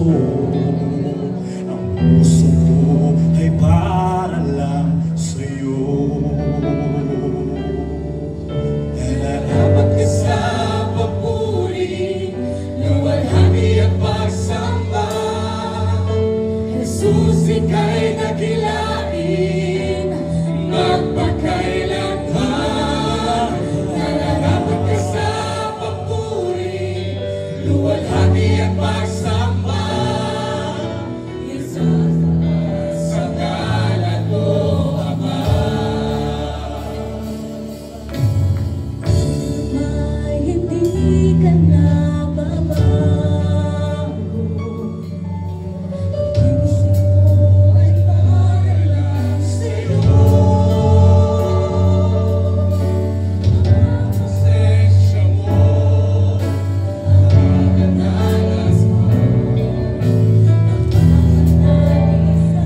Ang puso ko ay para lang sa'yo. Nararapat ka sa papuri, luwalhati at pagsamba. Jesus, ika'y dakilain, magpakailanman. Nararapat ka sa papuri, luwalhati at pagsamba. Jesus, sa ngalan mo, Ama. May hindi ka na babago. Puso ko ay para lang sa'yo. Ang pasensya mo, ang kanalas mo,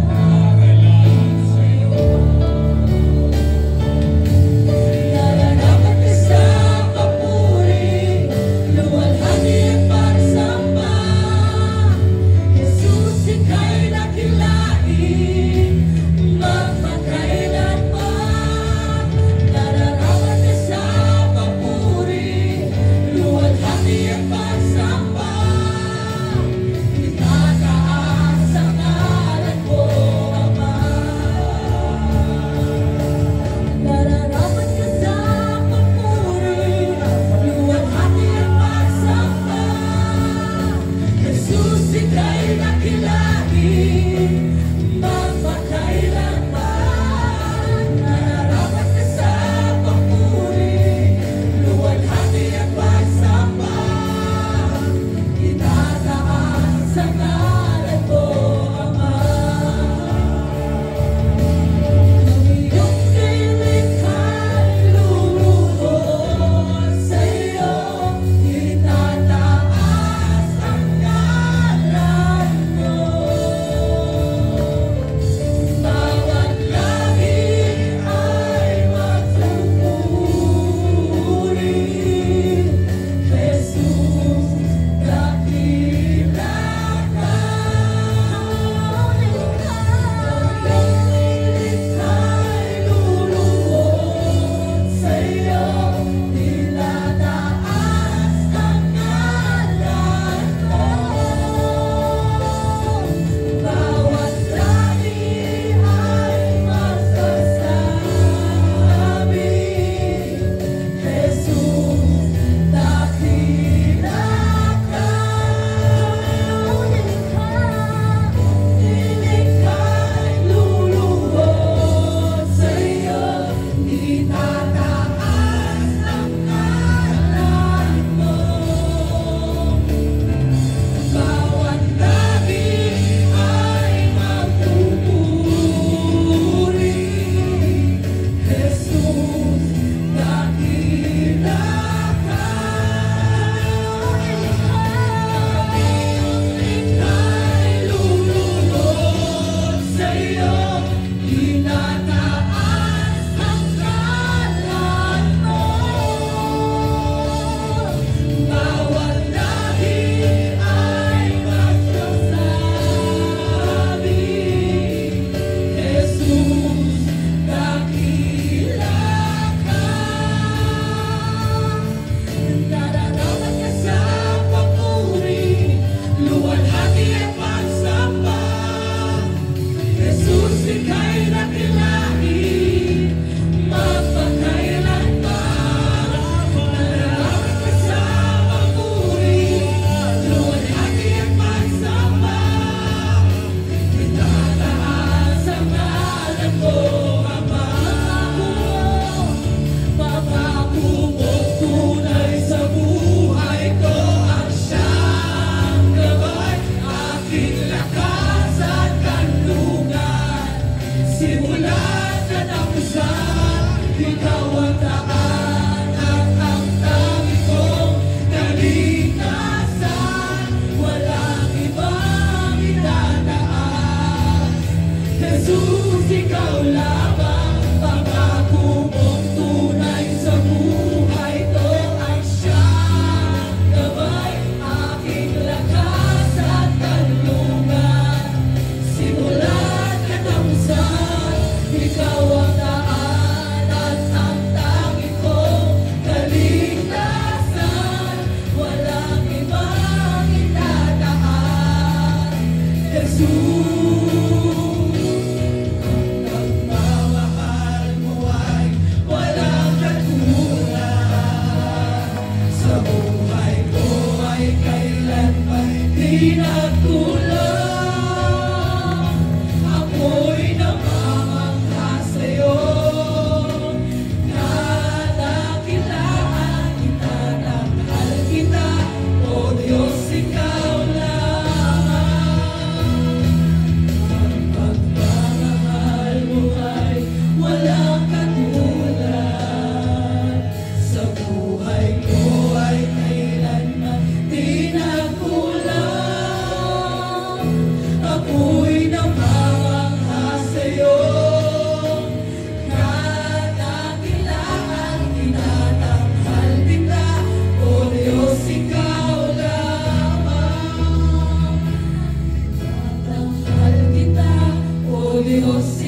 para lang sa'yo. Nararapat ka sa papuri, luwalhati at pagsamba. Jesus, ika'y dakilain, magpakailanman. Nararapat ka sa papuri, luwalhati at pagsamba. Itataas ang ngalan mo, Ama. Nararapat ka sa papuri, luwalhati at pagsamba. Jesus, ika'y dakilain, magpakailanman. Nararapat ka sa papuri, luwalhati at pagsamba. Itataas ang ngalan mo, Ama. Ang iyong nilikha't luluhod sa'yo, itataas ang ngalan mo. Bawat lahi ay magpupuri. Jesus, dakila ka. Ang iyong nilikha't luluhod sa'yo, itataas ang ngalan mo. Bawat lahi ay magsasabi, Jesus, dakila ka. Nilikha't luluhod sa'yo, itataas ang ngalan mo. Bawat lahi ay magpupuri. Jesus, dakila ka. Ang iyong likha'y luluhod sa'yo, itataas ang ngalan mo. Bawat lahi ay magsasabi, Jesus, dakila ka. Nararapat ka sa papuri, luwalhati at pagsamba. Jesus, ika'y dakilain, magpakailanman. Nararapat ka sa papuri, luwalhati at pagsamba. Itataas ang ngalan mo, Ama. Pangako mo'ng tunay sa buhay ko, ang siyang gabay, aking lakas at kanlungan. Simula't katapusan, ikaw ang daan at ang tanging kong kaligtasan. Walang ibang idadaan, Jesus, ikaw lamang. Pangako mo'ng tunay sa buhay ko, ang siyang gabay, aking lakas at kanlungan. Jesus. Ang pagmamahal mo ay walang katulad. Sa buhay ko ay kailanman di nagkulang. Ako'y namamangha sa'yo. Nadakilaan kita, tanghal kita, O Diyos, ikaw lamang. Ang pagmamahal mo ay walang katulad. Sa buhay ko ay kailanman di nagkulang. Ako'y namamangha sa'yo. Nadakilaan, tinatanghal kita, O Diyos, ikaw lamang. Tinatanghal kita, O Diyos,